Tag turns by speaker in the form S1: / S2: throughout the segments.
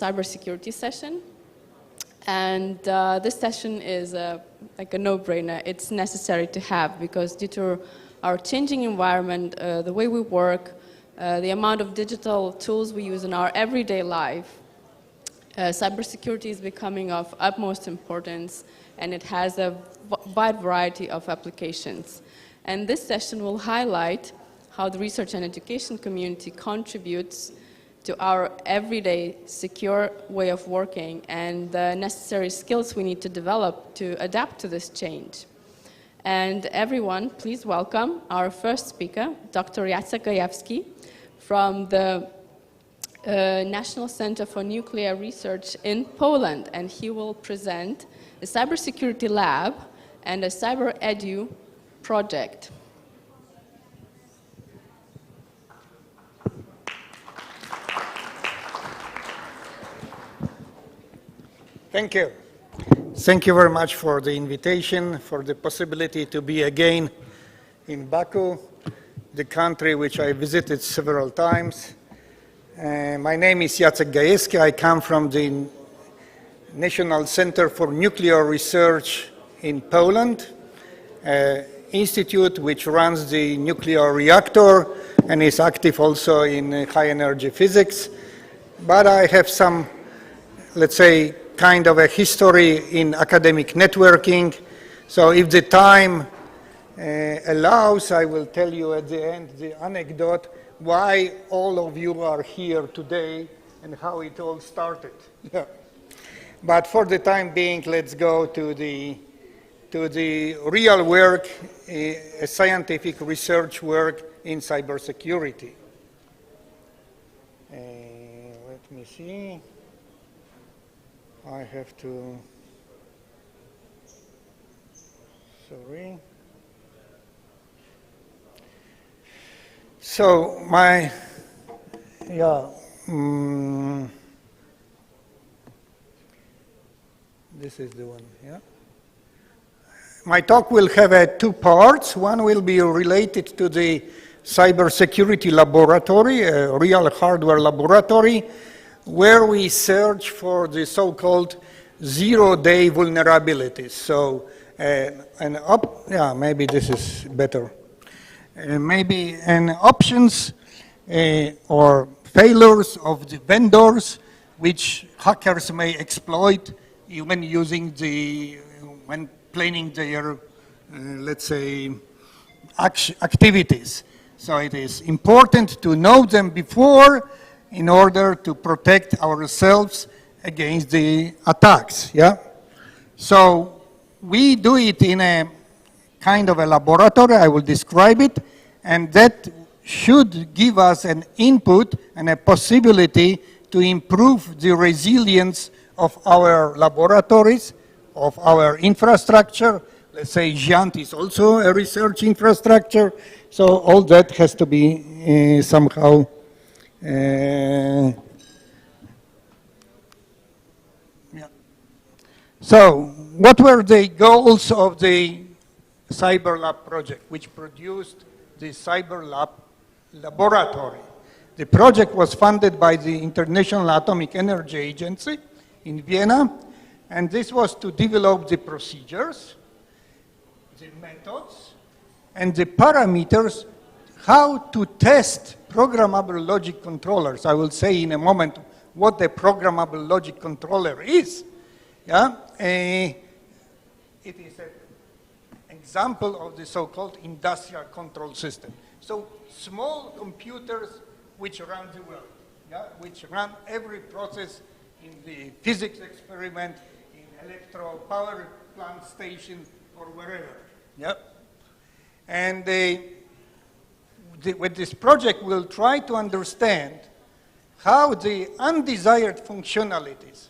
S1: cybersecurity session. And this session is like a no-brainer. It's necessary to have because due to our changing environment, the way we work, the amount of digital tools we use in our everyday life, cybersecurity is becoming of utmost importance, and it has a wide variety of applications. And this session will highlight how the research and education community contributes to our everyday secure way of working and the necessary skills we need to develop to adapt to this change. And everyone, please welcome our first speaker, Dr. Jacek Gajewski from the National Center for Nuclear Research in Poland, and he will present a cybersecurity lab and a CyberEdu project.
S2: Thank you. Thank you very much for the invitation, for the possibility to be again in Baku, the country which I visited several times. My name is Jacek Gajewski. I come from the National Center for Nuclear Research in Poland, institute which runs the nuclear reactor and is active also in high energy physics. But I have some, let's say, kind of a history in academic networking. So if the time allows, I will tell you at the end the anecdote why all of you are here today and how it all started. Yeah. But for the time being, let's go to the real work, scientific research work in cybersecurity. Let me see. I have to, sorry. So my, this is the one, yeah. My talk will have two parts. One will be related to the cybersecurity laboratory, a real hardware laboratory, where we search for the so-called zero-day vulnerabilities. So, maybe this is better. Maybe options or failures of the vendors which hackers may exploit when using when planning their, let's say, activities. So it is important to know them before in order to protect ourselves against the attacks, yeah? So we do it in a kind of a laboratory, I will describe it, and that should give us an input and a possibility to improve the resilience of our laboratories, of our infrastructure. Let's say Giant is also a research infrastructure, so all that has to be somehow yeah. So, what were the goals of the CyberLab project, which produced the CyberLab laboratory? The project was funded by the International Atomic Energy Agency in Vienna, and this was to develop the procedures, the methods, and the parameters how to test programmable logic controllers. I will say in a moment what a programmable logic controller is. Yeah? It is an example of the so-called industrial control system. So small computers which run the world, yeah? Which run every process in the physics experiment, in electro power plant station, or wherever. Yeah? And with this project, we'll try to understand how the undesired functionalities,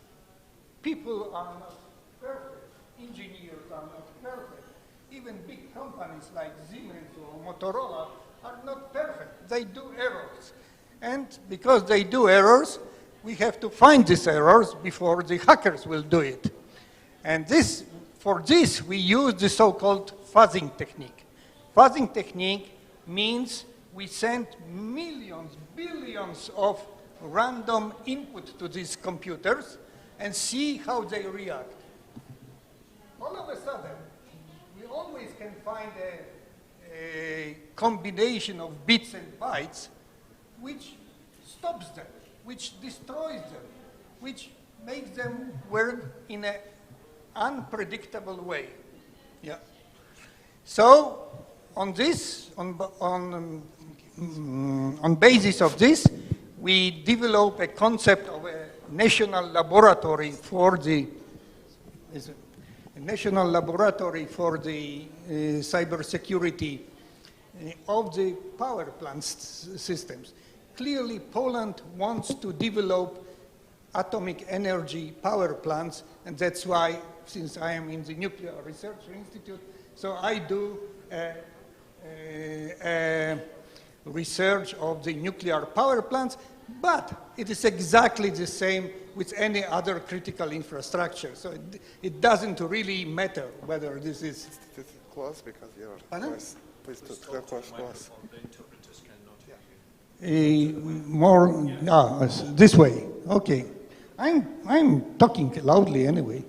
S2: people are not perfect, engineers are not perfect, even big companies like Siemens or Motorola are not perfect. They do errors. And because they do errors, we have to find these errors before the hackers will do it. And for this, we use the so-called fuzzing technique. Fuzzing technique means we send millions, billions of random input to these computers and see how they react. All of a sudden, we always can find a combination of bits and bytes which stops them, which destroys them, which makes them work in an unpredictable way. Yeah. So on this, on basis of this, we develop a concept of a national laboratory for the cybersecurity of the power plant systems. Clearly, Poland wants to develop atomic energy power plants, and that's why, since I am in the Nuclear Research Institute, so I do research of the nuclear power plants, but it is exactly the same with any other critical infrastructure. So it doesn't really matter whether this is...
S3: Close because you're close. Please close.
S2: This way. Okay. I'm talking loudly anyway.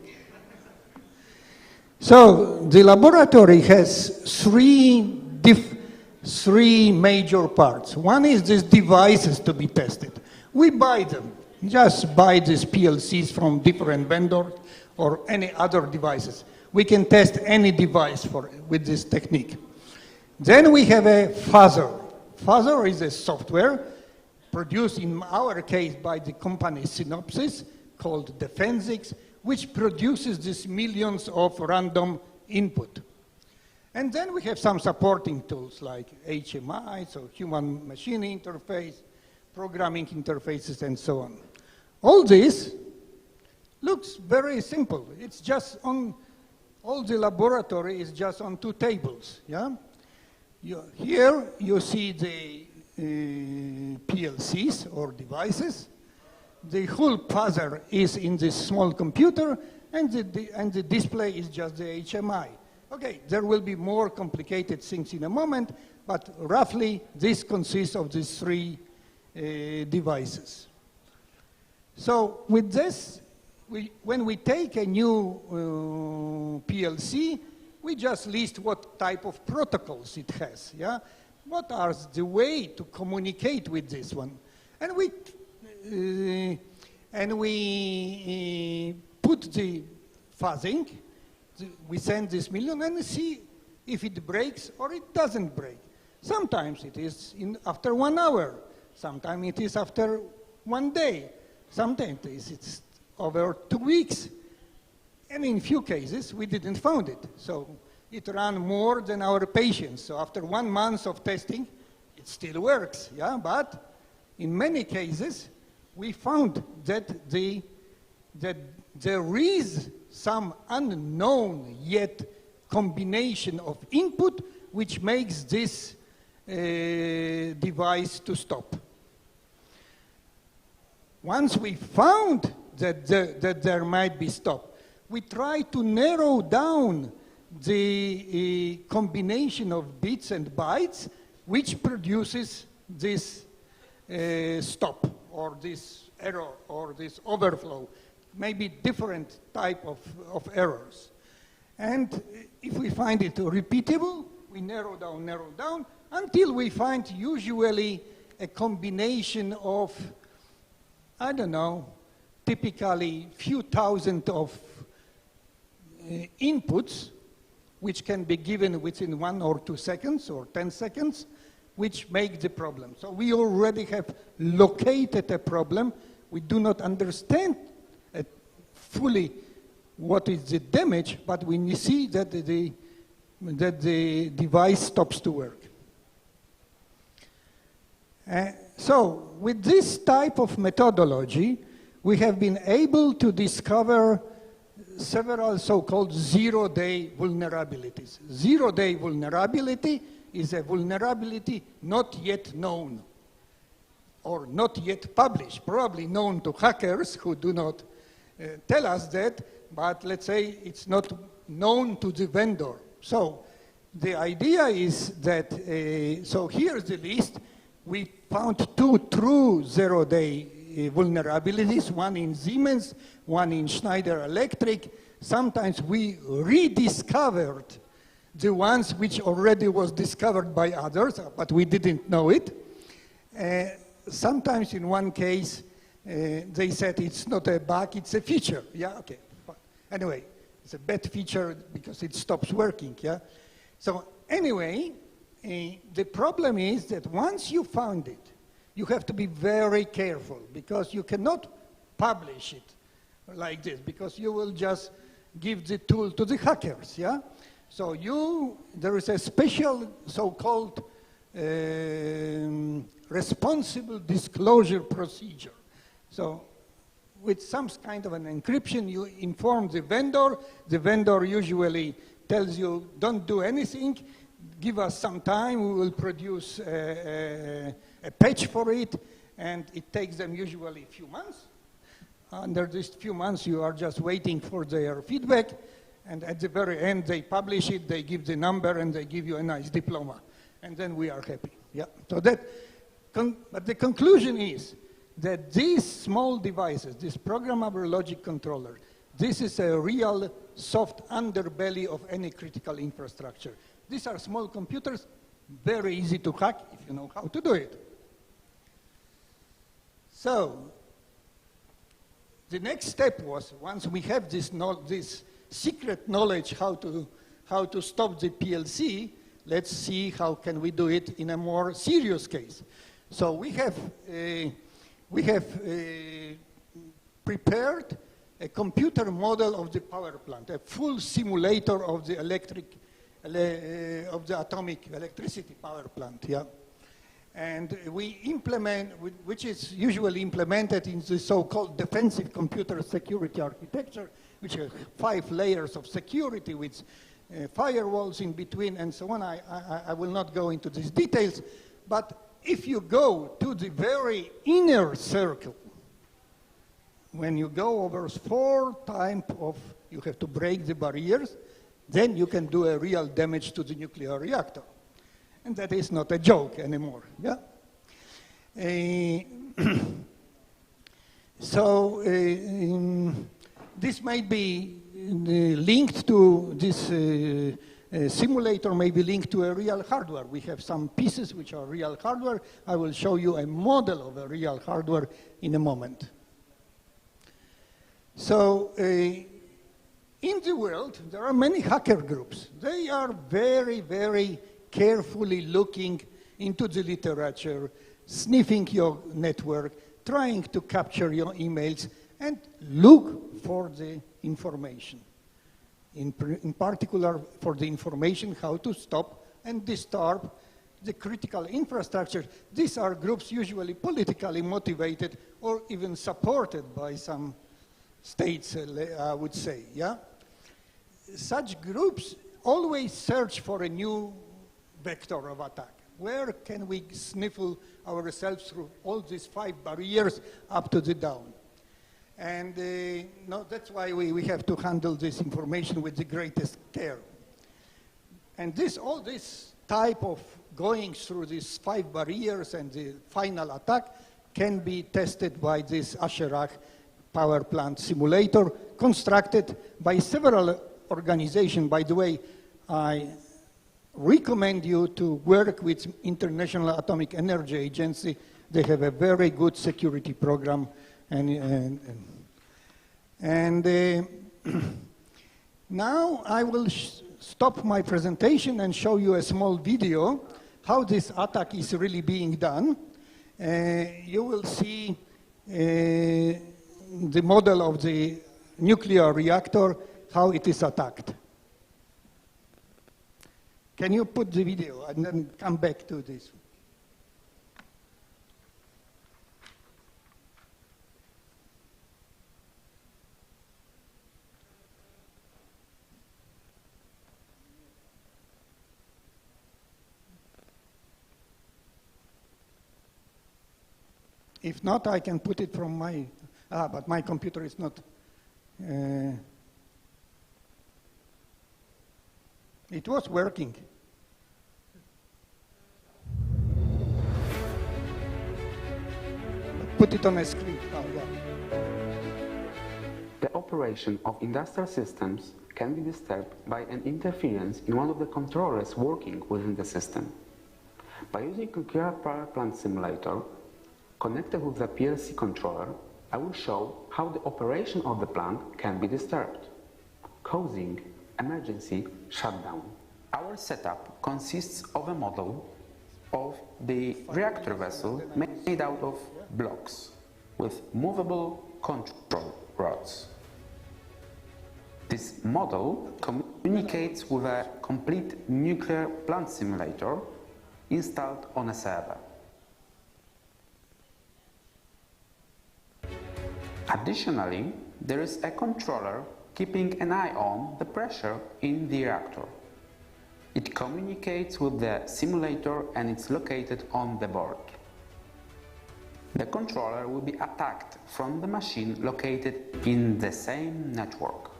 S2: So the laboratory has three major parts. One is these devices to be tested. We buy them. Just buy these PLCs from different vendors or any other devices. We can test any device with this technique. Then we have a fuzzer. Fuzzer is a software produced in our case by the company Synopsys called Defensics, which produces these millions of random input. And then we have some supporting tools like HMI, so human-machine interface, programming interfaces, and so on. All this looks very simple. It's just on, all the laboratory is just on two tables, yeah? Here you see the PLCs or devices. The whole puzzle is in this small computer, and the display is just the HMI. Okay, there will be more complicated things in a moment, but roughly this consists of these three devices. So with this, when we take a new PLC, we just list what type of protocols it has, yeah? What are the way to communicate with this one? And we put the fuzzing, we send this million and see if it breaks or it doesn't break. Sometimes it is after 1 hour, sometimes it is after 1 day, sometimes it's over 2 weeks. And in few cases, we didn't find it. So it ran more than our patience. So after 1 month of testing, it still works, yeah? But in many cases, we found that there is some unknown yet combination of input which makes this device to stop. Once we found that there might be stop, we try to narrow down the combination of bits and bytes which produces this stop or this error or this overflow, maybe different type of errors. And if we find it repeatable, we narrow down until we find usually a combination of, I don't know, typically few thousand of inputs which can be given within 1 or 2 seconds or 10 seconds, which make the problem. So we already have located a problem. We do not understand fully what is the damage, but we see that the device stops to work. So with this type of methodology, we have been able to discover several so-called zero-day vulnerabilities. Zero-day vulnerability is a vulnerability not yet known or not yet published, probably known to hackers who do not tell us that, but let's say it's not known to the vendor. So the idea is that, so here's the list. We found 2 true zero-day vulnerabilities, one in Siemens, one in Schneider Electric. Sometimes we rediscovered the ones which already was discovered by others, but we didn't know it. Sometimes in one case, they said it's not a bug, it's a feature. Yeah, okay. But anyway, it's a bad feature because it stops working, yeah? So anyway, the problem is that once you found it, you have to be very careful because you cannot publish it like this because you will just give the tool to the hackers, yeah? So there is a special so-called responsible disclosure procedure. So with some kind of an encryption, you inform the vendor usually tells you, don't do anything, give us some time, we will produce a patch for it, and it takes them usually a few months. Under these few months, you are just waiting for their feedback, and at the very end, they publish it, they give the number, and they give you a nice diploma. And then we are happy, yeah. So but the conclusion is that these small devices, this programmable logic controller, this is a real soft underbelly of any critical infrastructure. These are small computers, very easy to hack if you know how to do it. So, the next step was, once we have this secret knowledge how to stop the PLC, let's see how can we do it in a more serious case. So we have prepared a computer model of the power plant, a full simulator of the atomic electricity power plant, yeah. And we implement, which is usually implemented in the so-called defensive computer security architecture, which has 5 layers of security with firewalls in between and so on. I will not go into these details, but if you go to the very inner circle, when you go over 4 times of, you have to break the barriers, then you can do a real damage to the nuclear reactor. And that is not a joke anymore, yeah? So this may be linked to this simulator may be linked to a real hardware. We have some pieces which are real hardware. I will show you a model of a real hardware in a moment. So in the world, there are many hacker groups. They are very, very carefully looking into the literature, sniffing your network, trying to capture your emails, and look for the information. In particular, for the information how to stop and disturb the critical infrastructure. These are groups usually politically motivated or even supported by some states, I would say, yeah? Such groups always search for a new vector of attack. Where can we sniffle ourselves through all these 5 barriers up to the down? And no, that's why we have to handle this information with the greatest care. And all this type of going through these 5 barriers and the final attack can be tested by this Asherach power plant simulator constructed by several organizations. By the way, I recommend you to work with International Atomic Energy Agency. They have a very good security program, and now I will stop my presentation and show you a small video how this attack is really being done. You will see the model of the nuclear reactor, how it is attacked. Can you put the video and then come back to this? If not, I can put it from my, but my computer is not. It was working. put it on a screen. Oh, yeah.
S4: The operation of industrial systems can be disturbed by an interference in one of the controllers working within the system. By using a nuclear power plant simulator connected with the PLC controller, I will show how the operation of the plant can be disturbed, causing emergency shutdown. Our setup consists of a model of the reactor vessel made out of blocks with movable control rods. This model communicates with a complete nuclear plant simulator installed on a server. Additionally, there is a controller keeping an eye on the pressure in the reactor. It communicates with the simulator and it's located on the board. The controller will be attacked from the machine located in the same network.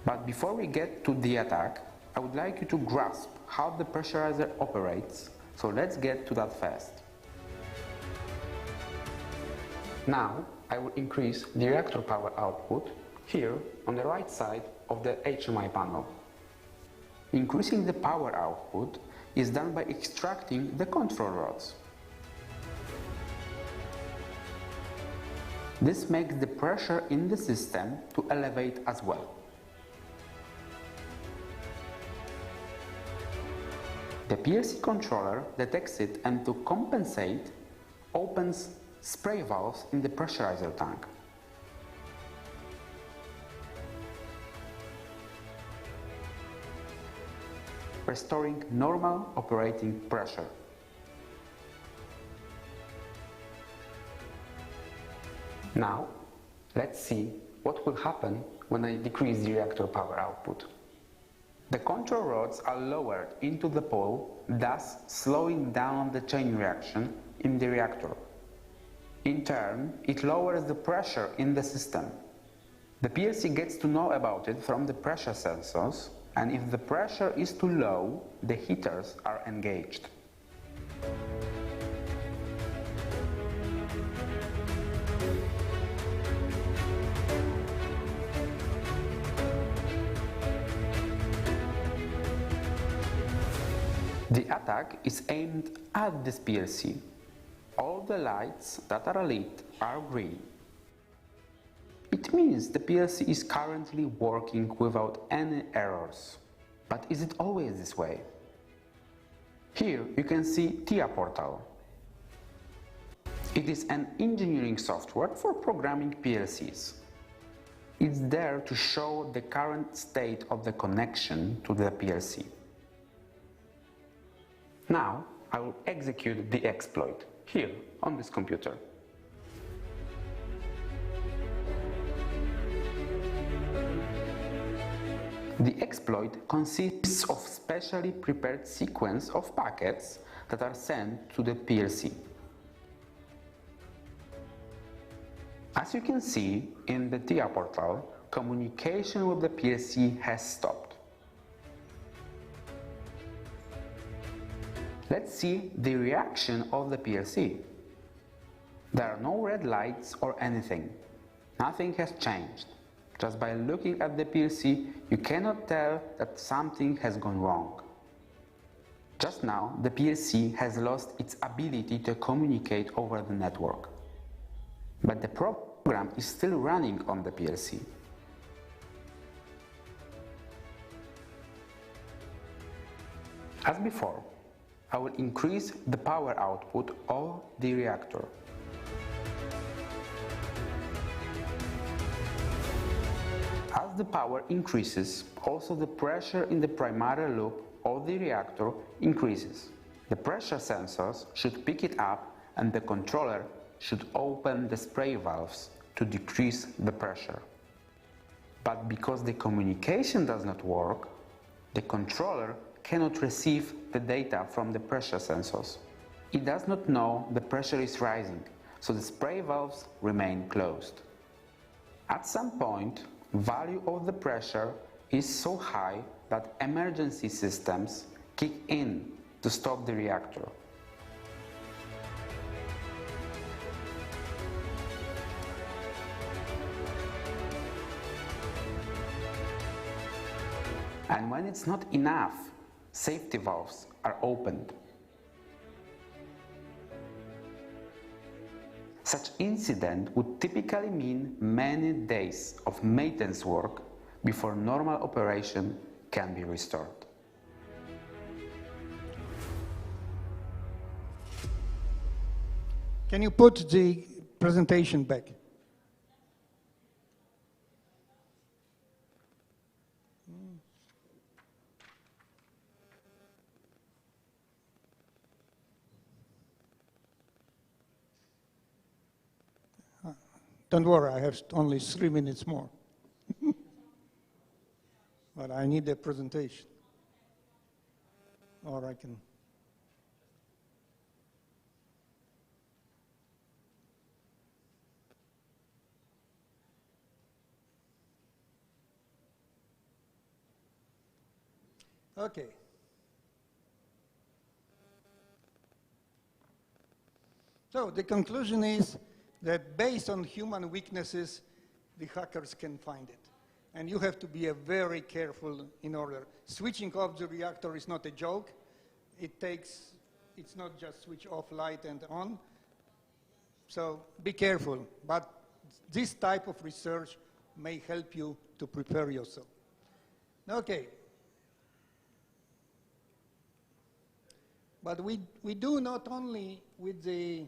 S4: But before we get to the attack, I would like you to grasp how the pressurizer operates, so let's get to that first. Now I will increase the reactor power output here on the right side of the HMI panel. Increasing the power output is done by extracting the control rods. This makes the pressure in the system to elevate as well. The PLC controller detects it and to compensate opens spray valves in the pressurizer tank. Restoring normal operating pressure. Now, let's see what will happen when I decrease the reactor power output. The control rods are lowered into the pole, thus slowing down the chain reaction in the reactor. In turn, it lowers the pressure in the system. The PLC gets to know about it from the pressure sensors, and if the pressure is too low, the heaters are engaged. The attack is aimed at this PLC. All the lights that are lit are green. It means the PLC is currently working without any errors. But is it always this way? Here you can see TIA portal. It is an engineering software for programming PLCs. It's there to show the current state of the connection to the PLC. Now I will execute the exploit here on this computer. The exploit consists of specially prepared sequence of packets that are sent to the PLC. As you can see in the TIA portal, communication with the PLC has stopped. Let's see the reaction of the PLC. There are no red lights or anything. Nothing has changed. Just by looking at the PLC, you cannot tell that something has gone wrong. Just now, the PLC has lost its ability to communicate over the network. But the program is still running on the PLC. As before, I will increase the power output of the reactor. As the power increases, also the pressure in the primary loop of the reactor increases. The pressure sensors should pick it up and the controller should open the spray valves to decrease the pressure. But because the communication does not work, the controller cannot receive the data from the pressure sensors. It does not know the pressure is rising, so the spray valves remain closed. At some point, value of the pressure is so high that emergency systems kick in to stop the reactor. And when it's not enough, safety valves are opened. Such incident would typically mean many days of maintenance work before normal operation can be restored.
S2: Can you put the presentation back? Don't worry, I have only 3 minutes more. But I need a presentation. Or I can... Okay. So the conclusion is that based on human weaknesses, the hackers can find it. And you have to be very careful in order. Switching off the reactor is not a joke. It's not just switch off light and on. So be careful. But this type of research may help you to prepare yourself. Okay. But we do not only with the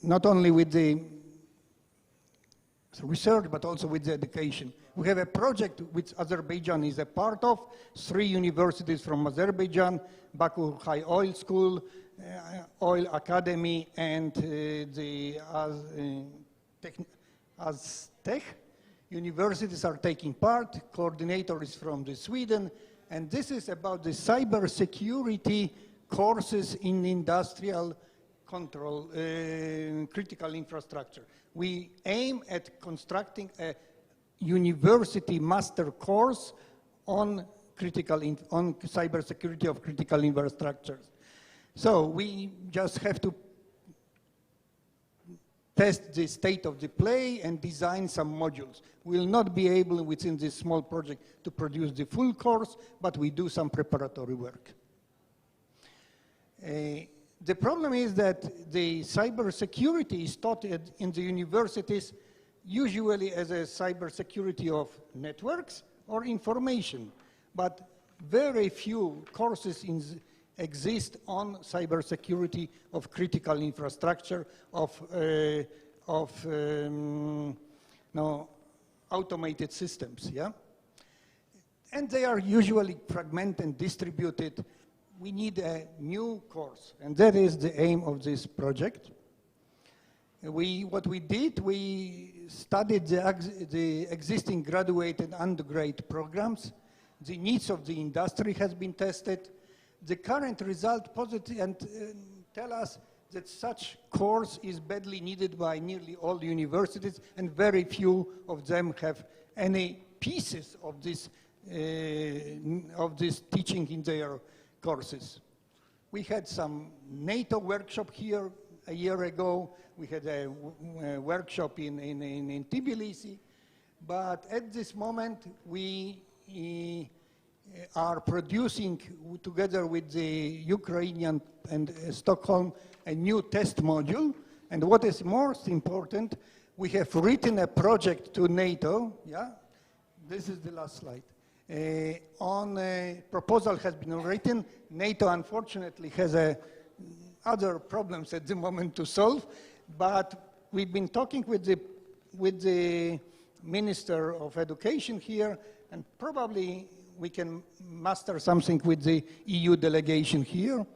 S2: not only with the research, but also with the education. We have a project which Azerbaijan is a part of, 3 universities from Azerbaijan, Baku High Oil School, Oil Academy, and the AzTech universities are taking part. Coordinator is from Sweden, and this is about the cybersecurity courses in industrial control, critical infrastructure. We aim at constructing a university master course on cybersecurity of critical infrastructures. So we just have to test the state of the play and design some modules. We will not be able within this small project to produce the full course, but we do some preparatory work. The problem is that the cybersecurity is taught in the universities usually as a cybersecurity of networks or information, but very few courses exist on cybersecurity of critical infrastructure, of automated systems, yeah? And they are usually fragmented and distributed. We need a new course, and that is the aim of this project. What we did, we studied the existing graduate and undergrad programs. The needs of the industry has been tested. The current result positive and tell us that such course is badly needed by nearly all universities, and very few of them have any pieces of this teaching in their courses. We had some NATO workshop here a year ago. We had a workshop in Tbilisi, but at this moment we are producing together with the Ukrainian and Stockholm a new test module. And what is most important, we have written a project to NATO. Yeah, this is the last slide. On a proposal has been written. NATO unfortunately has other problems at the moment to solve, but we've been talking with the Minister of Education here, and probably we can master something with the EU delegation here.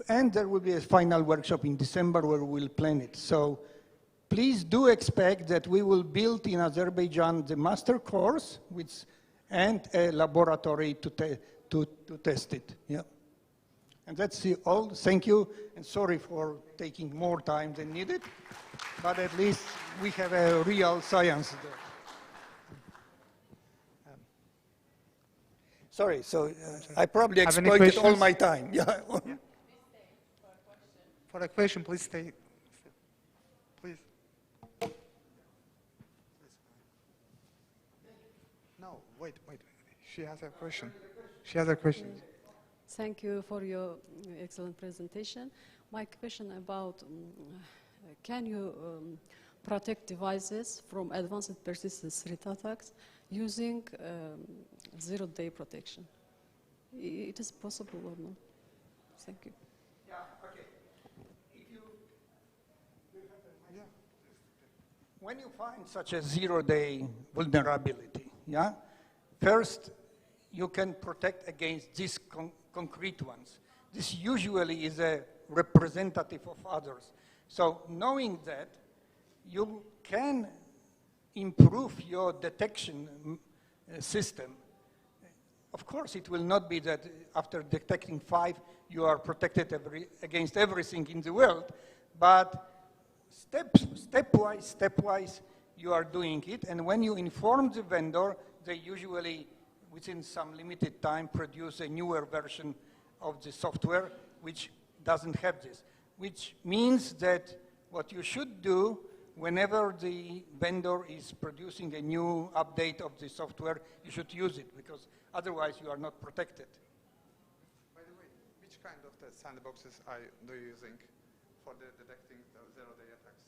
S2: And there will be a final workshop in December where we'll plan it. So please do expect that we will build in Azerbaijan the master course and a laboratory to test it. Yeah. And that's all. Thank you, and sorry for taking more time than needed, but at least we have a real science there. Sorry, so I probably exploited all my time. Yeah.
S3: For a question, please stay. Please. She has a question. She has a question.
S5: Thank you for your excellent presentation. My question about, can you protect devices from advanced persistent threat attacks using zero-day protection? It is possible or not? Thank you.
S2: Yeah, okay. When you find such a zero-day vulnerability, yeah, first you can protect against these concrete ones. This usually is a representative of others. So knowing that, you can improve your detection system. Of course, it will not be that after detecting 5, you are protected against everything in the world, but stepwise, you are doing it. And when you inform the vendor, they usually, within some limited time, produce a newer version of the software which doesn't have this. Which means that what you should do whenever the vendor is producing a new update of the software, you should use it, because otherwise you are not protected.
S3: By the way, which kind of the sandboxes are you using for the detecting the zero-day attacks?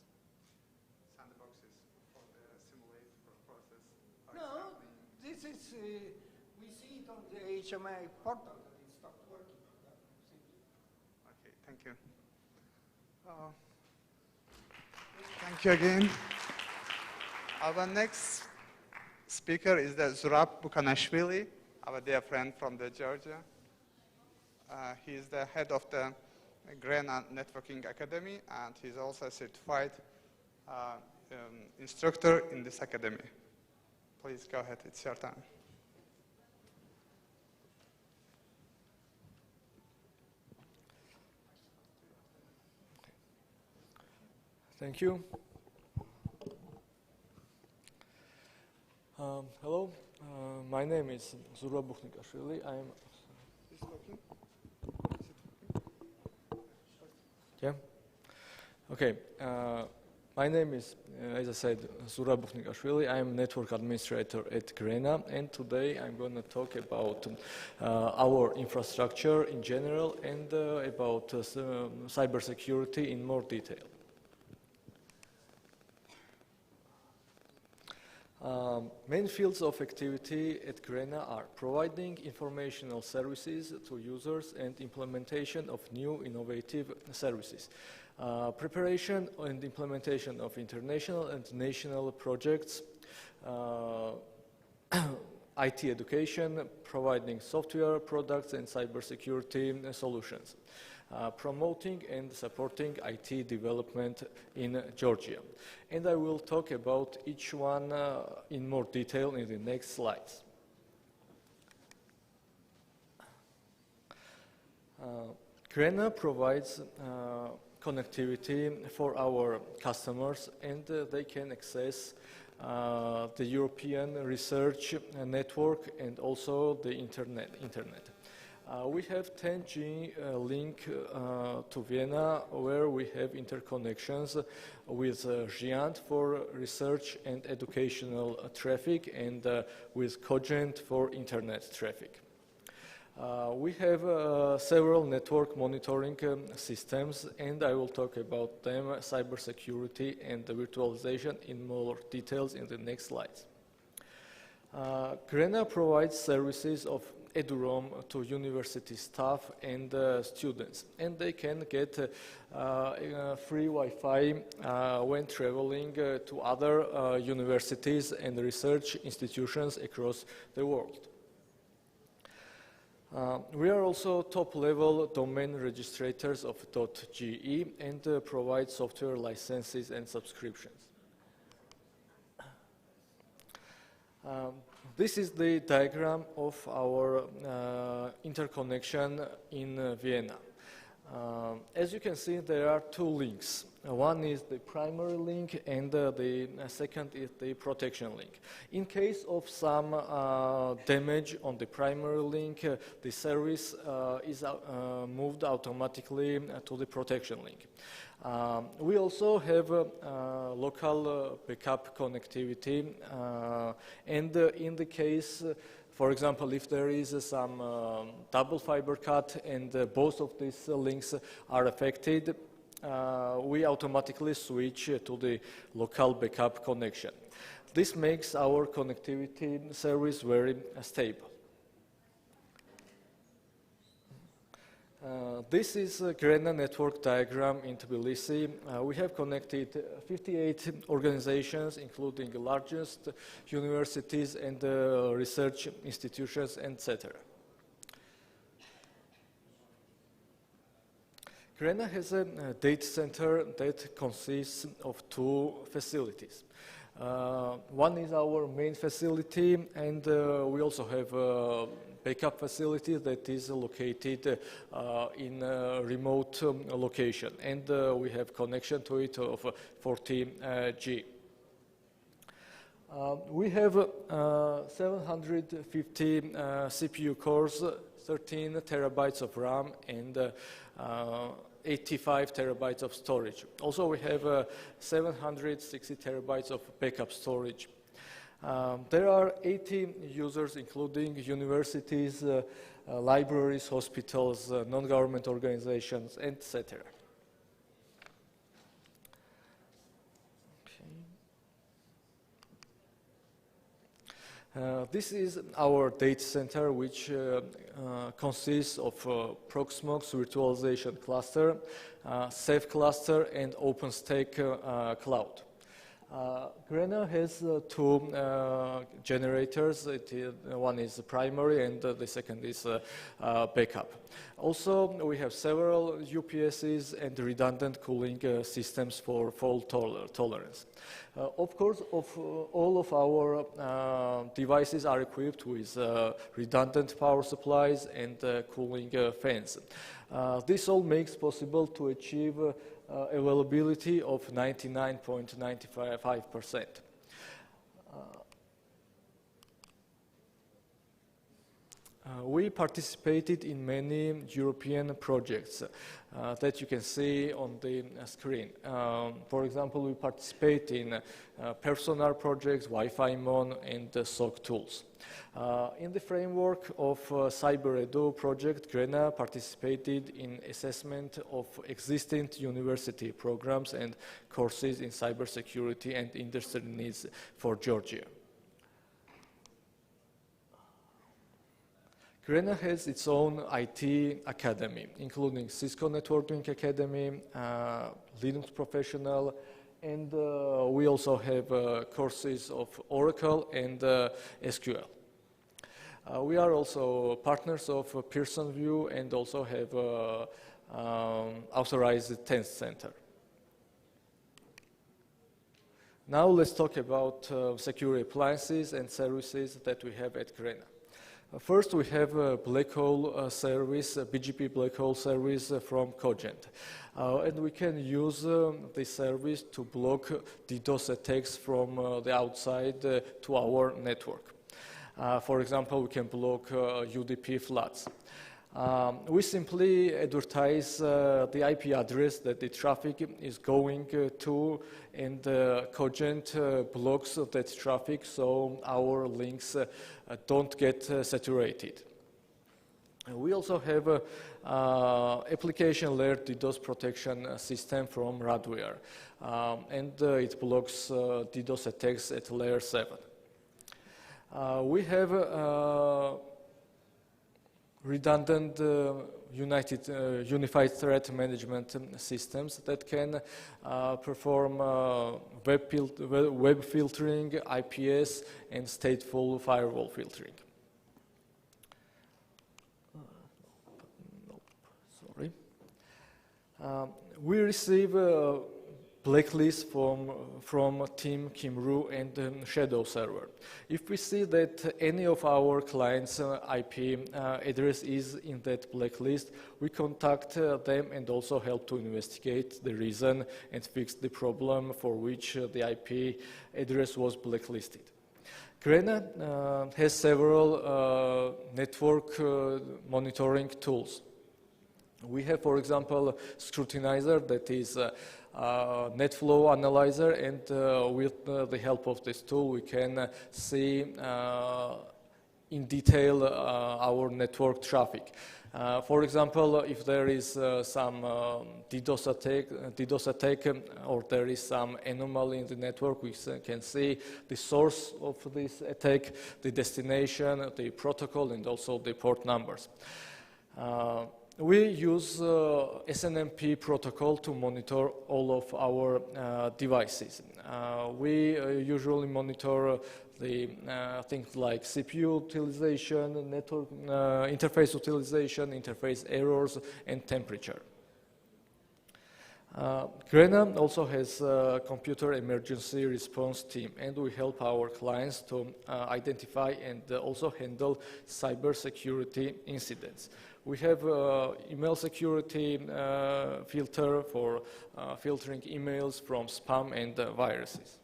S3: Sandboxes for the simulate process?
S2: No, this is, we see it on the HMI portal that it stopped working.
S3: Okay, thank you. Thank you again. Our next speaker is the Zurab Bukhnikashvili, our dear friend from the Georgia. He is the head of the GRENA Networking Academy, and he's also a certified instructor in this academy. Please go ahead, it's your time.
S6: Thank you. Hello, my name is Zurab Bukhnikashvili. I am. Yeah. Okay. My name is, as I said, Zurab Bukhnikashvili. I am network administrator at GRENA, and today I'm going to talk about our infrastructure in general and about cybersecurity in more detail. Main fields of activity at GRENA are providing informational services to users and implementation of new innovative services, preparation and implementation of international and national projects, IT education, providing software products and cybersecurity solutions, promoting and supporting IT development in Georgia. And I will talk about each one in more detail in the next slides. GRENA provides connectivity for our customers, and they can access the European research network and also the internet. We have 10G link to Vienna, where we have interconnections with Giant for research and educational traffic, and with Cogent for internet traffic. We have several network monitoring systems, and I will talk about them, cybersecurity and the virtualization in more details in the next slides. GRENA provides services of EduRoam to university staff and students, and they can get free Wi-Fi when traveling to other universities and research institutions across the world. We are also top-level domain registrators of .ge and provide software licenses and subscriptions. This is the diagram of our interconnection in Vienna. As you can see, there are two links. One is the primary link, and the second is the protection link. In case of some damage on the primary link, the service is moved automatically to the protection link. We also have local backup connectivity, and in the case For example, if there is some double fiber cut and both of these links are affected, we automatically switch to the local backup connection. This makes our connectivity service very stable. This is a GRENA network diagram in Tbilisi. We have connected 58 organizations, including the largest universities and research institutions, etc. GRENA has a data center that consists of two facilities. One is our main facility, and we also have a backup facility that is located in a remote location, and we have connection to it of 40G. We have 750 CPU cores, 13 terabytes of RAM, and 85 terabytes of storage. Also, we have 760 terabytes of backup storage. There are 80 users, including universities, libraries, hospitals, non-government organizations, etc. This is our data center, which consists of Proxmox virtualization cluster, Safe cluster, and OpenStack cloud. GRENA has two generators. One is primary and the second is backup. Also, we have several UPSs and redundant cooling systems for fault tolerance. Of course, all of our devices are equipped with redundant power supplies and cooling fans. This all makes possible to achieve availability of 99.95%. We participated in many European projects that you can see on the screen. For example, we participate in Personar projects, Wi-Fi Mon, and SOC tools. In the framework of CyberEdu project, GRENA participated in assessment of existing university programs and courses in cybersecurity and industry needs for Georgia. GRENA has its own IT academy, including Cisco Networking Academy, Linux Professional, and we also have courses of Oracle and SQL. We are also partners of Pearson VUE and also have authorized test center. Now let's talk about security appliances and services that we have at GRENA. First, we have a black hole service, a BGP black hole service from Cogent. And we can use this service to block DDoS attacks from the outside to our network. For example, we can block UDP floods. We simply advertise the IP address that the traffic is going to, and Cogent blocks that traffic so our links don't get saturated. We also have an application layer DDoS protection system from Radware, and it blocks DDoS attacks at layer 7. We have redundant unified threat management systems that can perform web filtering, IPS, and stateful firewall filtering. We receive blacklist from Team Kimru and Shadow server. If we see that any of our clients' IP address is in that blacklist, we contact them and also help to investigate the reason and fix the problem for which the IP address was blacklisted. GRENA has several network monitoring tools. We have, for example, Scrutinizer that is NetFlow analyzer, and with the help of this tool we can see in detail our network traffic. For example, if there is some DDoS attack or there is some anomaly in the network, we can see the source of this attack, the destination, the protocol, and also the port numbers. We use SNMP protocol to monitor all of our devices. We usually monitor the things like CPU utilization, network interface utilization, interface errors, and temperature. GRENA also has a computer emergency response team, and we help our clients to identify and also handle cybersecurity incidents. We have email security filter for filtering emails from spam and viruses.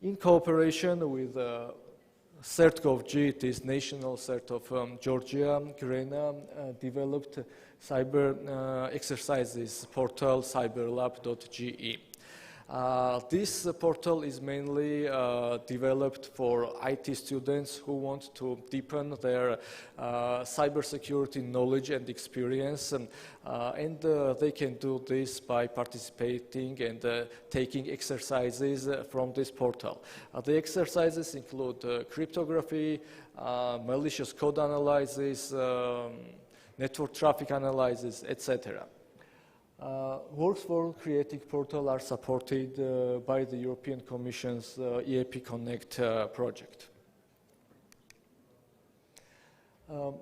S6: In cooperation with CERT.gov.g, it is National CERT of Georgia, GRENA developed cyber exercises portal cyberlab.ge. This portal is mainly developed for IT students who want to deepen their cybersecurity knowledge and experience, and they can do this by participating and taking exercises from this portal. The exercises include cryptography, malicious code analysis, network traffic analysis, etc. Works for creating portal are supported by the European Commission's EaPConnect project.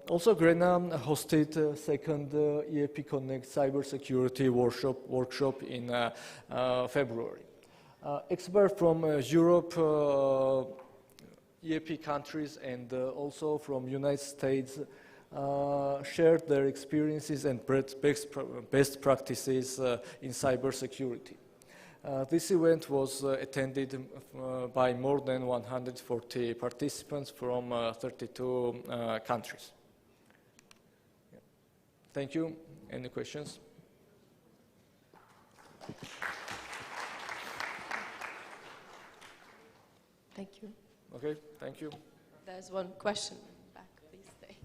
S6: Also, GRENA hosted second EaPConnect cybersecurity workshop in February. Experts from Europe, EaP countries, and also from United States shared their experiences and best practices in cybersecurity. This event was attended by more than 140 participants from 32 countries. Thank you. Any questions?
S1: Thank you.
S6: Okay, thank you.
S1: There's one question. Please stay.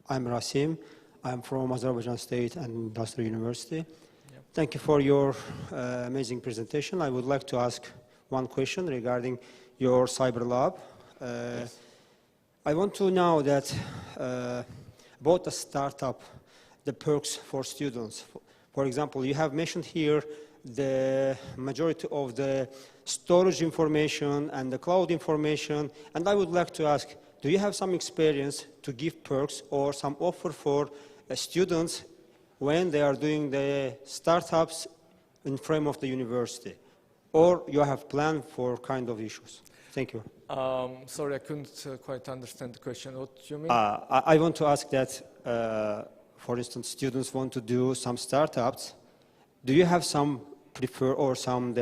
S7: I'm Rasim. I'm from Azerbaijan State and Industrial University. Yep. Thank you for your amazing presentation. I would like to ask one question regarding your cyber lab. Yes. I want to know that about the startup, the perks for students. For example, you have mentioned here the majority of the storage information and the cloud information, and I would like to ask, do you have some experience to give perks or some offer for students when they are doing the startups in frame of the university? Or you have planned for kind of issues? Thank you.
S6: Sorry, I couldn't quite understand the question. What do you mean?
S7: I want to ask that, for instance, students want to do some startups. Do you have some prefer or some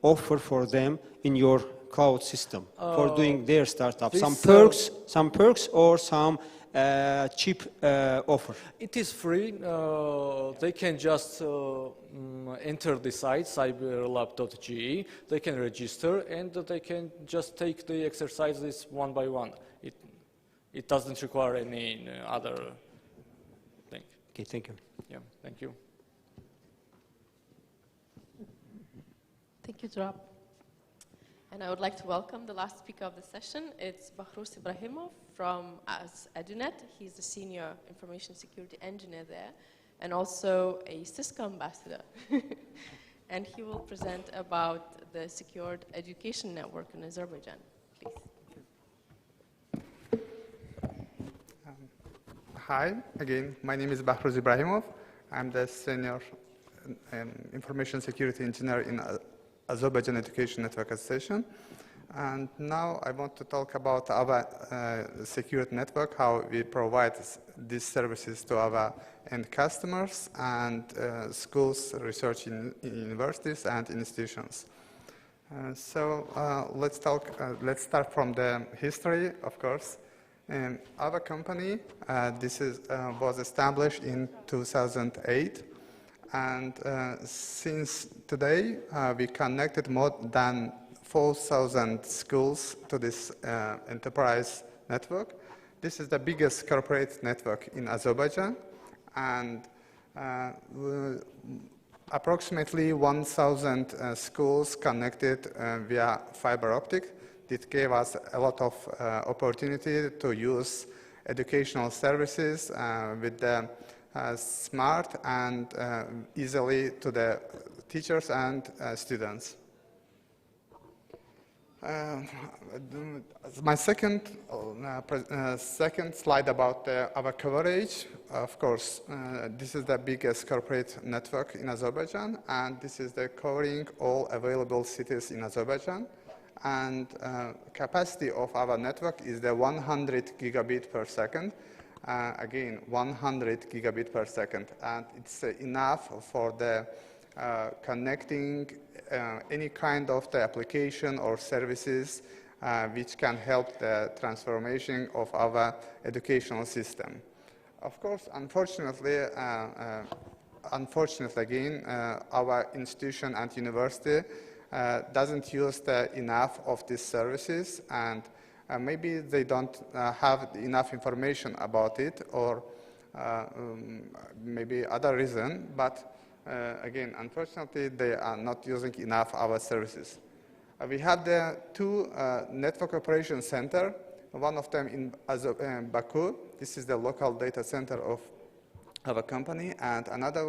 S7: offer for them in your cloud system for doing their startup? Some perks or some cheap offer?
S6: It is free. They can just enter the site cyberlab.ge. They can register and they can just take the exercises one by one. It doesn't require any other thing.
S7: Okay, thank you.
S6: Yeah, thank you.
S1: Thank you, Zurab. And I would like to welcome the last speaker of the session. It's Bahruz Ibrahimov from AzEduNet. He's the senior information security engineer there and also a Cisco ambassador. And he will present about the secured education network in Azerbaijan. Please.
S3: Hi, again, my name is Bahruz Ibrahimov. I'm the senior information security engineer in Azerbaijan Education Network Association. And now I want to talk about our security network, how we provide these services to our end customers and schools, research in universities and institutions. Let's start from the history, of course. Our company, was established in 2008, and since today, we connected more than 4,000 schools to this enterprise network. This is the biggest corporate network in Azerbaijan, and approximately 1,000 schools connected via fiber optic. It gave us a lot of opportunity to use educational services with the smart and easily to the teachers and students. My second slide about our coverage. Of course, this is the biggest corporate network in Azerbaijan, and this is the covering all available cities in Azerbaijan. And capacity of our network is the 100 gigabit per second. Again, 100 gigabit per second, and it's enough for the connecting any kind of the application or services which can help the transformation of our educational system. Of course, unfortunately again, our institution and university doesn't use enough of these services, and maybe they don't have enough information about it, or maybe other reason, but again, unfortunately, they are not using enough our services. We have the two network operation center, one of them in Baku. This is the local data center of our company, and another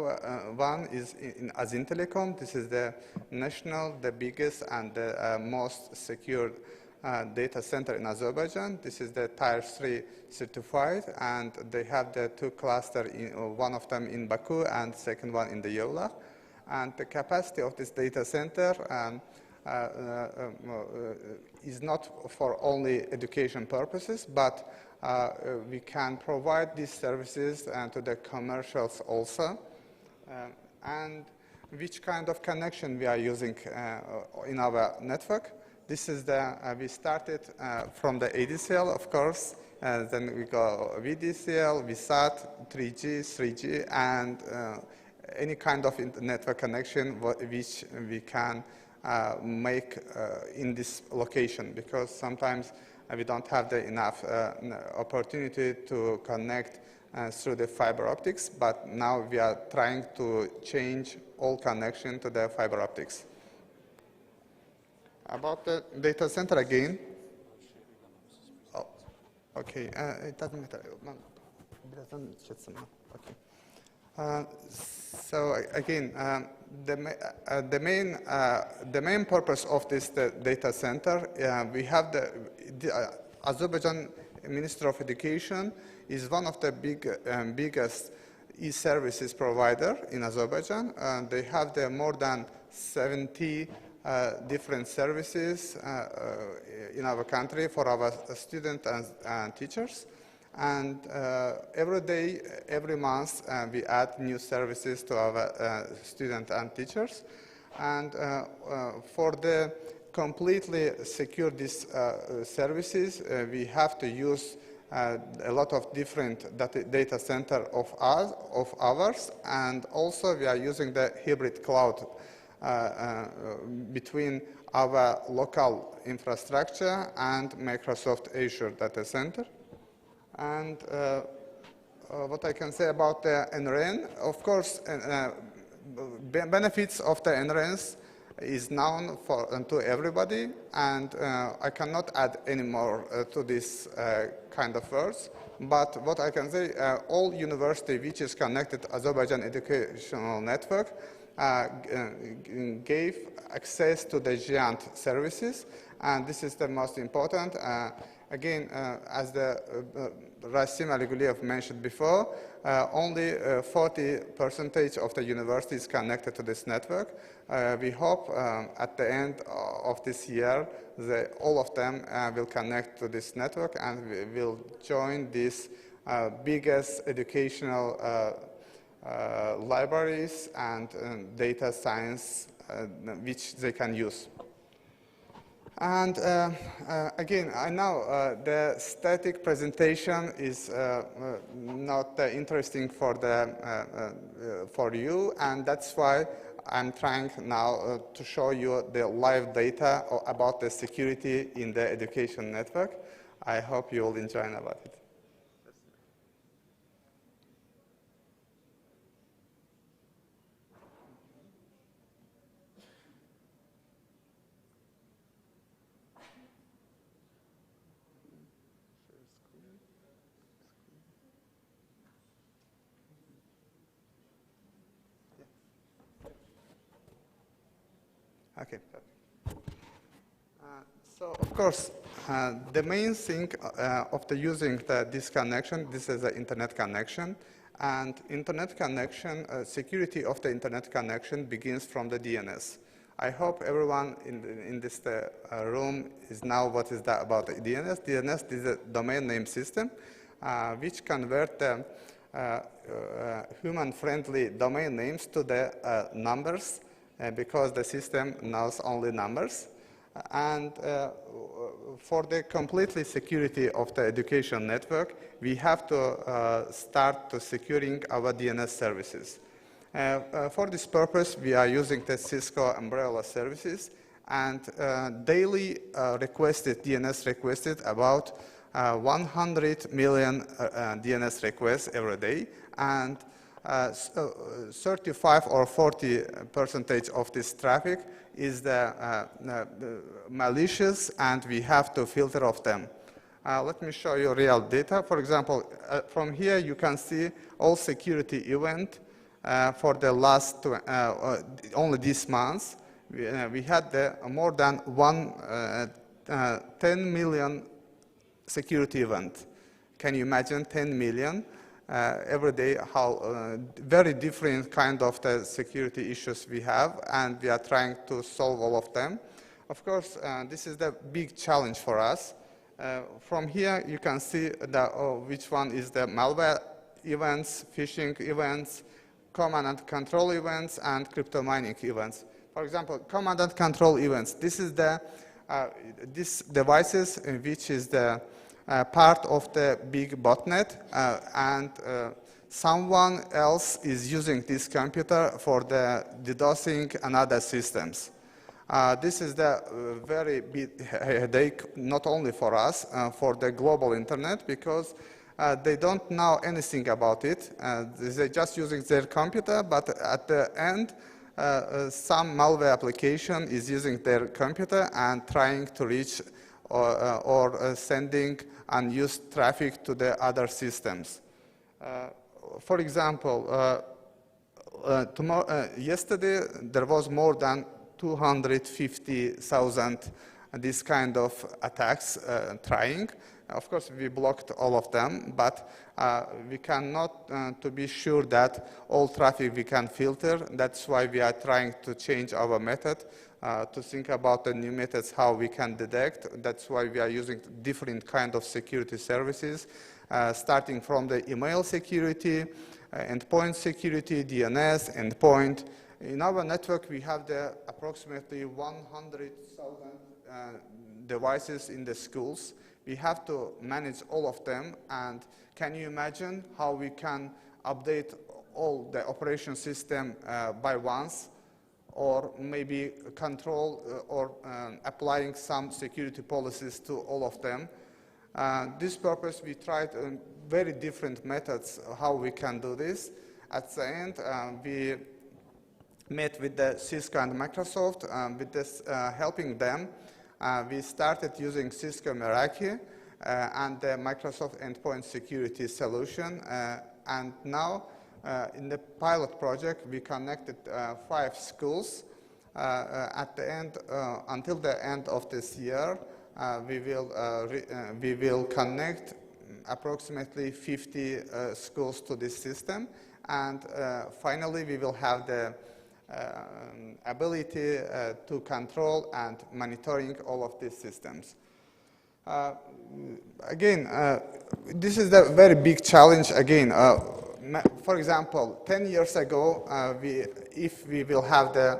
S3: one is in Telecom. This is the national, the biggest and the most secure data center in Azerbaijan. This is the Tier 3 certified, and they have the two clusters, one of them in Baku and second one in the Ieva. And the capacity of this data center is not for only education purposes, but we can provide these services to the commercials also. And which kind of connection we are using in our network. This is we started from the ADCL, of course, then we go VDCL, VSAT, 3G, 3G, and any kind of network connection which we can make in this location, because sometimes we don't have enough opportunity to connect through the fiber optics, but now we are trying to change all connection to the fiber optics. About the data center again. Oh, okay, it doesn't matter. Okay. So again, the main purpose of this data center, we have the Azerbaijan Ministry of Education is one of the biggest e-services provider in Azerbaijan. They have more than 70 different services in our country for our students and teachers. And every day, every month, we add new services to our students and teachers. And for the completely secure these services, we have to use a lot of different data center of ours, and also we are using the hybrid cloud between our local infrastructure and Microsoft Azure data center. And what I can say about the NRN, of course, benefits of the NRNs is known to everybody, and I cannot add any more to this kind of words. But what I can say, all university which is connected to Azerbaijan educational network gave access to the giant services, and this is the most important. Again, as the Rasim Aliguliev mentioned before, only 40% of the university is connected to this network. We hope at the end of this year, all of them will connect to this network and will join this biggest educational libraries and data science which they can use. And again, I know the static presentation is not interesting for you, and that's why I'm trying now to show you the live data about the security in the education network. I hope you will enjoy about it. Okay. So of course, the main thing of the using this connection, this is an internet connection, and internet connection, security of the internet connection begins from the DNS. I hope everyone in this room is now what is that about the DNS. DNS is a domain name system, which convert the human-friendly domain names to the numbers, because the system knows only numbers. And for the completely security of the education network, we have to start to securing our DNS services. For this purpose, we are using the Cisco umbrella services, and daily DNS requested about 100 million DNS requests every day, and 35 or 40% of this traffic is the malicious, and we have to filter of them. Let me show you real data. For example, from here you can see all security event for the last, only this month. We had more than 10 million security event. Can you imagine 10 million? Every day, how very different kind of the security issues we have, and we are trying to solve all of them. Of course, this is the big challenge for us. From here, you can see which one is the malware events, phishing events, command and control events, and crypto mining events. For example, command and control events. This is the this devices which is the part of the big botnet, and someone else is using this computer for the DDoSing another systems. This is the very big headache, not only for us, for the global internet, because they don't know anything about it. They're just using their computer, but at the end, some malware application is using their computer and trying to reach or sending unused traffic to the other systems. For example, yesterday there was more than 250,000 this kind of attacks trying. Of course, we blocked all of them, but we cannot to be sure that all traffic we can filter. That's why we are trying to change our method, to think about the new methods, how we can detect. That's why we are using different kind of security services, starting from the email security, endpoint security, DNS, endpoint. In our network, we have approximately 100,000 devices in the schools. We have to manage all of them, and can you imagine how we can update all the operation system by once, or maybe control or applying some security policies to all of them? This purpose, we tried very different methods how we can do this. At the end, we met with the Cisco and Microsoft. With this helping them, we started using Cisco Meraki and the Microsoft Endpoint Security solution. And now, in the pilot project, we connected 5 schools. At the end, until the end of this year, we will connect approximately 50 schools to this system. And finally, we will have the ability to control and monitoring all of these systems. Again, this is a very big challenge. Again, for example, 10 years ago, if we will have the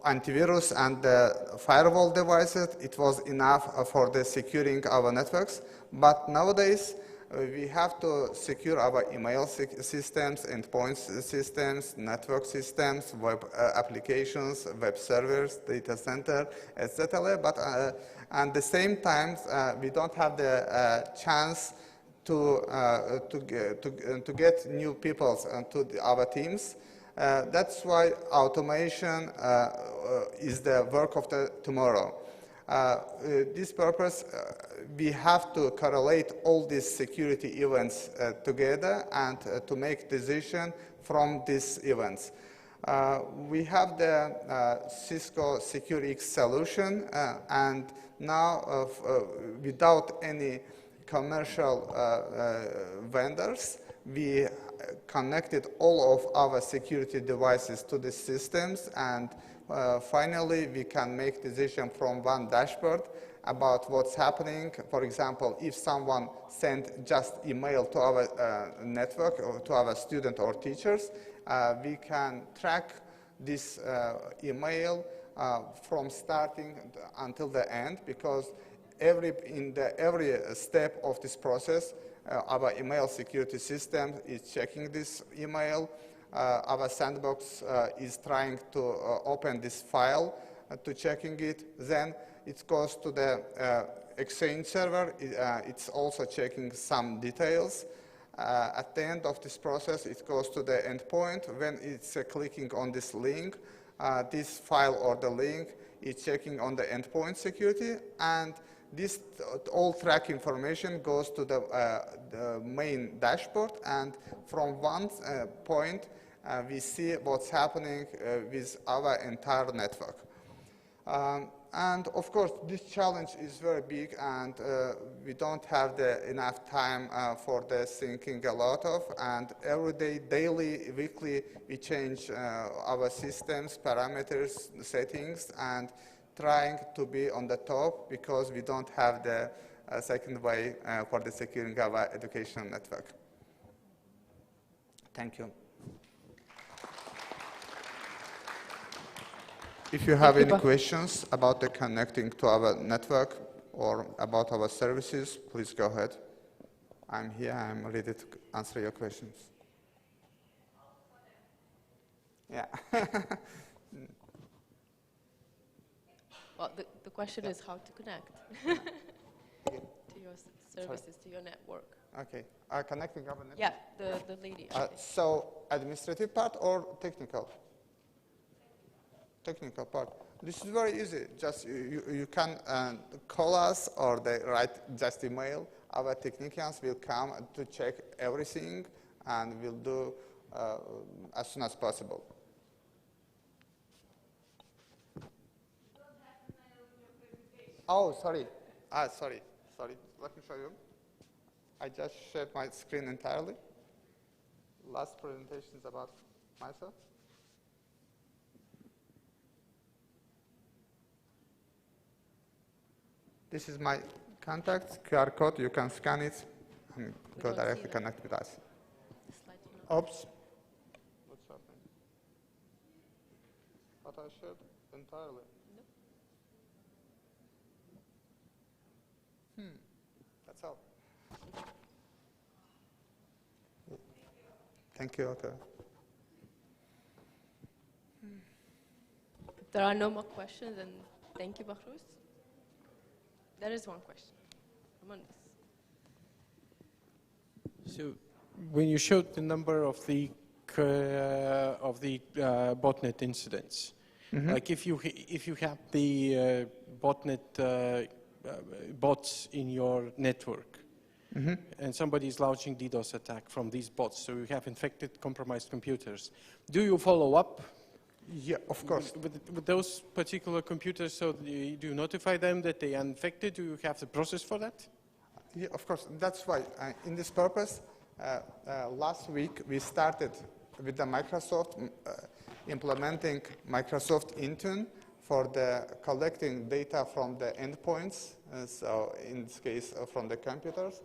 S3: antivirus and the firewall devices, it was enough for the securing our networks. But nowadays, we have to secure our email systems, endpoint systems, network systems, web applications, web servers, data center, etc. But at the same time, we don't have the chance to get new people to our teams. That's why automation is the work of the tomorrow. This purpose, we have to correlate all these security events together and to make decision from these events. We have the Cisco SecureX solution, and now without any commercial vendors, we connected all of our security devices to the systems, and finally we can make decision from one dashboard about what's happening. For example, if someone sent just email to our network or to our student or teachers, we can track this email from starting until the end, because every step of this process, our email security system is checking this email. Our sandbox is trying to open this file to checking it. Then it goes to the Exchange server. It's also checking some details. At the end of this process, it goes to the endpoint. When it's clicking on this link, this file or the link is checking on the endpoint security, and this all track information goes to the main dashboard, and from one point we see what's happening with our entire network. And of course, this challenge is very big, and we don't have enough time for the thinking a lot of, and every day, daily, weekly, we change our systems, parameters, settings, and trying to be on the top, because we don't have the second way for the securing our educational network. Thank you. If you have any questions about the connecting to our network or about our services, please go ahead. I'm here, I'm ready to answer your questions. Yeah.
S1: Well, the question is how to connect to your services, to your network.
S3: Okay. Connecting our network?
S1: Yeah, the lady.
S3: So, administrative part or technical? Technical part. This is very easy. Just you can call us, or they write just email. Our technicians will come to check everything, and we'll do as soon as possible. Oh, sorry. Sorry. Let me show you. I just shared my screen entirely. Last presentation is about myself. This is my contact QR code. You can scan it and go directly connect with us. Oops. What's happening? But I shared entirely. That's all. Thank you, okay.
S1: There are no more questions, and thank you, Bahruz. There is one question. Come on.
S8: So, when you showed the number of the botnet incidents, like if you have the botnet bots in your network, and somebody is launching DDoS attack from these bots, so you have infected, compromised computers, do you follow up?
S3: Yeah, of course.
S8: With those particular computers, so do you notify them that they are infected? Do you have the process for that?
S3: Yeah, of course. That's why, in this purpose, last week we started with the Microsoft implementing Microsoft Intune for the collecting data from the endpoints, so in this case from the computers,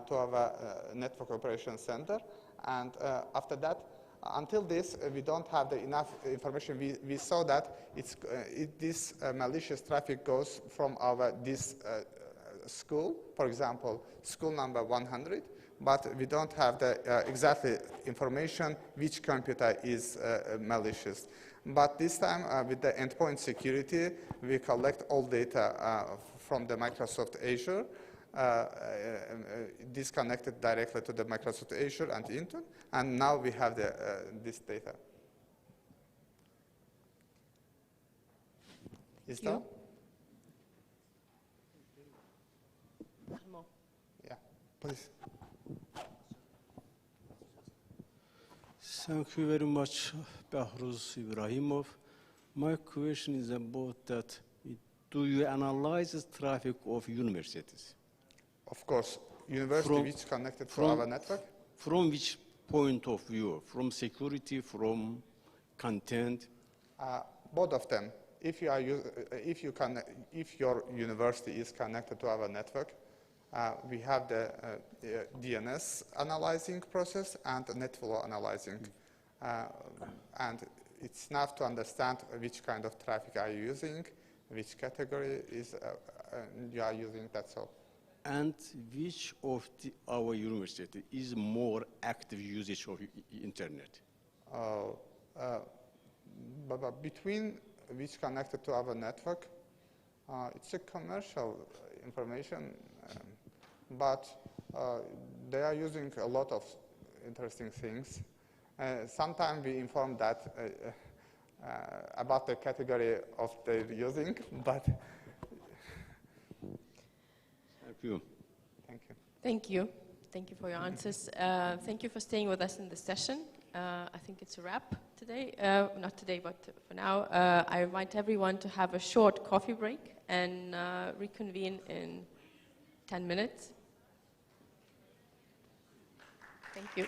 S3: to our network operations center. And after that, Until this, we don't have enough information. We saw that this malicious traffic goes from this school, for example, school number 100, but we don't have the exactly information which computer is malicious. But this time, with the endpoint security, we collect all data from the Microsoft Azure, disconnected directly to the Microsoft Azure and Intune, and now we have this data. Is that? Yeah, please.
S9: Thank you very much, Bahruz İbrahimov. My question is about that. Do you analyze the traffic of universities?
S3: Of course, university which connected to our network.
S9: From which point of view? From security, from content?
S3: Both of them. If your university is connected to our network, we have the DNS analyzing process and NetFlow analyzing. And it's enough to understand which kind of traffic are you using, which category is you are using, that's all.
S9: And which of our university is more active usage of internet?
S3: Between which connected to our network, it's a commercial information, but they are using a lot of interesting things. Sometimes we inform that about the category of they're using, but
S9: Thank you.
S3: Thank you.
S1: Thank you. Thank you for your answers. Thank you for staying with us in the session. I think it's a wrap today. Not today, but for now. I invite everyone to have a short coffee break and reconvene in 10 minutes. Thank you.